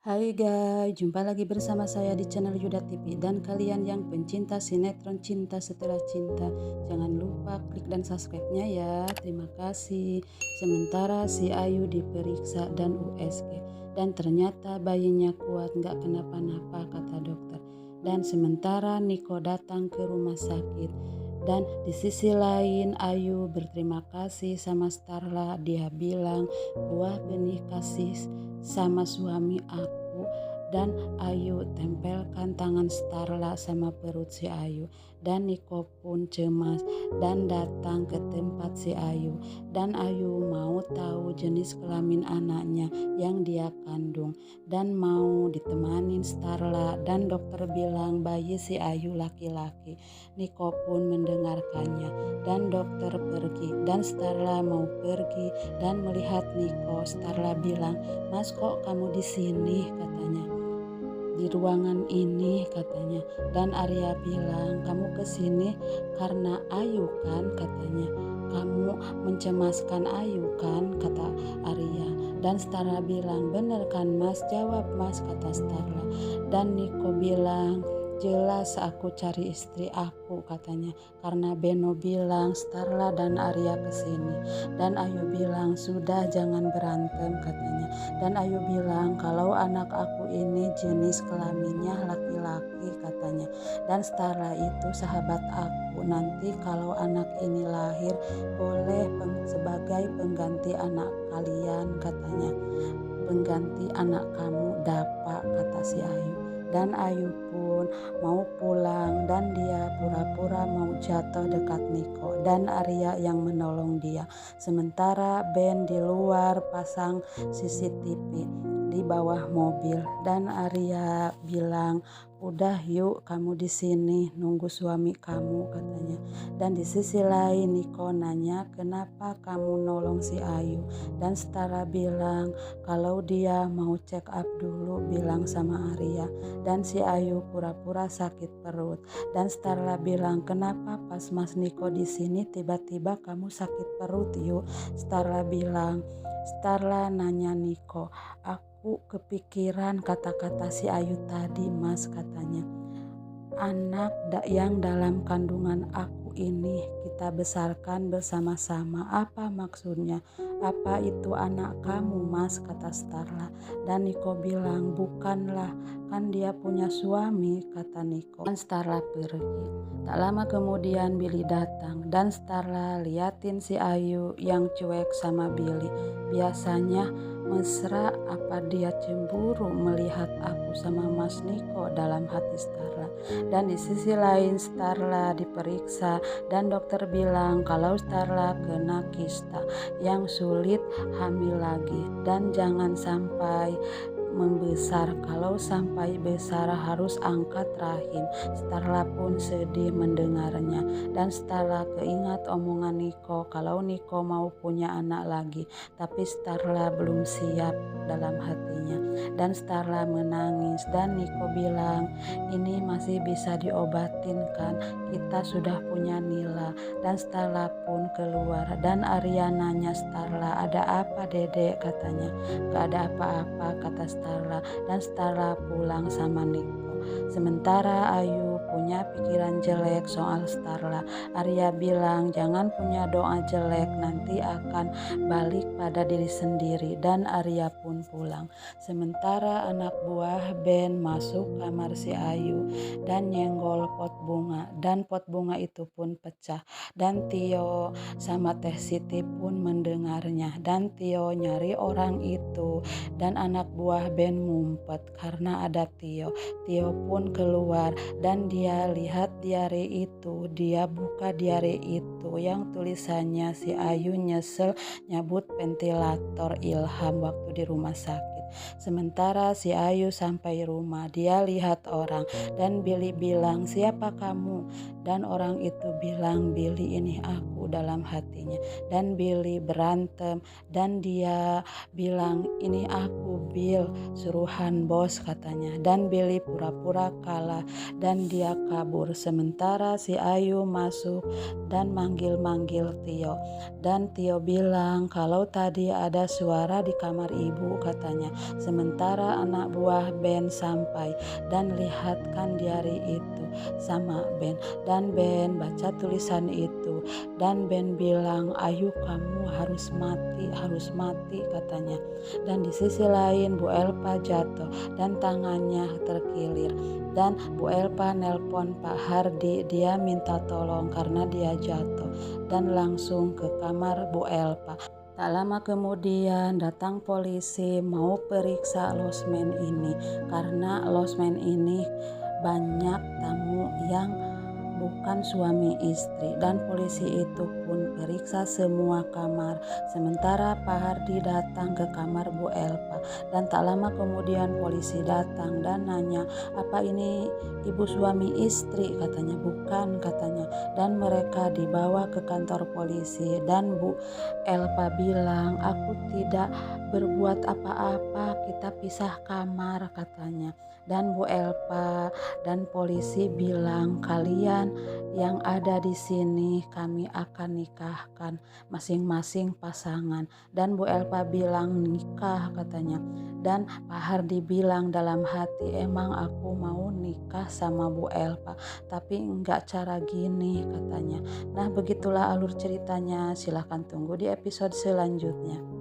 Hai guys, jumpa lagi bersama saya di channel Yuda TV. Dan kalian yang pencinta sinetron Cinta Setelah Cinta, jangan lupa klik dan subscribe-nya ya. Terima kasih. Sementara si Ayu diperiksa dan USG, dan ternyata bayinya kuat, nggak kenapa-napa kata dokter. Dan sementara Niko datang ke rumah sakit, dan di sisi lain Ayu berterima kasih sama Starla. Dia bilang, buah benih kasih sama suami aku. Dan Ayu tempelkan tangan Starla sama perut si Ayu, dan Niko pun cemas dan datang ke tempat si Ayu. Dan Ayu mau tahu jenis kelamin anaknya yang dia kandung, dan mau ditemanin Starla. Dan dokter bilang bayi si Ayu laki-laki. Niko pun mendengarkannya, dan dokter pergi, dan Starla mau pergi dan melihat Niko. Starla bilang, "Mas, kok kamu di sini?" katanya. "Di ruangan ini," katanya. Dan Arya bilang, "Kamu ke sini karena Ayu kan?" katanya. "Kamu mencemaskan Ayu kan?" kata Arya. Dan Starla bilang, "Bener kan Mas? Jawab Mas," kata Starla. Dan Niko bilang, "Jelas aku cari istri aku," katanya. Karena Beno bilang Starla dan Arya kesini. Dan Ayu bilang, "Sudah, jangan berantem," katanya. Dan Ayu bilang, "Kalau anak aku ini jenis kelaminnya laki-laki," katanya. Dan Starla itu sahabat aku. Nanti kalau anak ini lahir, boleh sebagai pengganti anak kalian, katanya. "Pengganti anak kamu Dapa," kata si Ayu. Dan Ayu pun mau pulang, dan dia pura-pura mau jatuh dekat Niko, dan Arya yang menolong dia. Sementara Ben di luar pasang CCTV di bawah mobil, dan Arya bilang, "Udah yuk kamu di sini nunggu suami kamu," katanya. Dan di sisi lain Niko nanya, "Kenapa kamu nolong si Ayu?" Dan Stara bilang kalau dia mau check up dulu, bilang sama Arya. Dan si Ayu pura-pura sakit perut. Dan Starla bilang, "Kenapa pas Mas Niko di sini tiba-tiba kamu sakit perut yuk?" Starla nanya Niko, "Aku kepikiran kata-kata si Ayu tadi Mas," katanya. "Anak yang dalam kandungan aku ini kita besarkan bersama-sama. Apa maksudnya? Apa itu anak kamu Mas?" kata Starla. Dan Niko bilang, "Bukanlah, kan dia punya suami," kata Niko. Dan Starla pergi. Tak lama kemudian Billy datang, dan Starla liatin si Ayu yang cuek sama Billy. Biasanya mesra, apa dia cemburu melihat aku sama Mas Niko, dalam hati Starla. Dan di sisi lain Starla diperiksa, dan dokter bilang kalau Starla kena kista yang sulit hamil lagi, dan jangan sampai membesar. Kalau sampai besar harus angkat rahim. Starla pun sedih mendengarnya, dan Starla keingat omongan Niko kalau Niko mau punya anak lagi, tapi Starla belum siap dalam hatinya. Dan Starla menangis, dan Niko bilang, "Ini masih bisa diobatin kan? Kita sudah punya Nila." Dan Starla pun keluar, dan Arya nanya Starla, "Ada apa Dedek?" katanya. "Gak ada apa-apa," kata Starla. Dan Starla pulang sama Niko. Sementara Ayu punya pikiran jelek soal Starla. Arya bilang, "Jangan punya doa jelek, nanti akan balik pada diri sendiri." Dan Arya pun pulang. Sementara anak buah Ben masuk kamar si Ayu dan nyenggol pot bunga, dan pot bunga itu pun pecah. Dan Tio sama Teh Siti pun mendengarnya, dan Tio nyari orang itu, dan anak buah Ben ngumpet karena ada Tio. Tio pun keluar, dan dia lihat diare itu. Dia buka diare itu yang tulisannya si Ayu nyesel nyabut ventilator Ilham waktu di rumah sakit. Sementara si Ayu sampai rumah, dia lihat orang, dan Billy bilang, "Siapa kamu?" Dan orang itu bilang, "Billy ini aku," dalam hatinya. Dan Billy berantem, dan dia bilang, "Ini aku Bill, suruhan bos," katanya. Dan Billy pura-pura kalah, dan dia kabur. Sementara si Ayu masuk dan manggil-manggil Tio. Dan Tio bilang kalau tadi ada suara di kamar ibu, katanya. Sementara anak buah Ben sampai dan lihatkan diari itu sama Ben. Dan Ben baca tulisan itu. Dan Ben bilang, "Ayu, kamu harus mati," katanya. Dan di sisi lain Bu Elpa jatuh dan tangannya terkilir. Dan Bu Elpa nelpon Pak Hardi, dia minta tolong karena dia jatuh. Dan langsung ke kamar Bu Elpa. Tak lama kemudian datang polisi mau periksa losmen ini karena losmen ini banyak tamu yang bukan suami istri, dan polisi itu pun periksa semua kamar. Sementara Pak Hardi datang ke kamar Bu Elpa, dan tak lama kemudian polisi datang dan nanya, "Apa ini ibu suami istri?" Katanya, "Bukan," katanya. Dan mereka dibawa ke kantor polisi dan Bu Elpa bilang, "Aku tidak berbuat apa-apa, kita pisah kamar," katanya. Dan Bu Elpa dan polisi bilang, "Kalian yang ada di sini kami akan nikahkan masing-masing pasangan." Dan Bu Elpa bilang, "Nikah," katanya. Dan Pak Hardi bilang dalam hati, "Emang aku mau nikah sama Bu Elpa, tapi enggak cara gini," katanya. Nah, begitulah alur ceritanya. Silahkan tunggu di episode selanjutnya.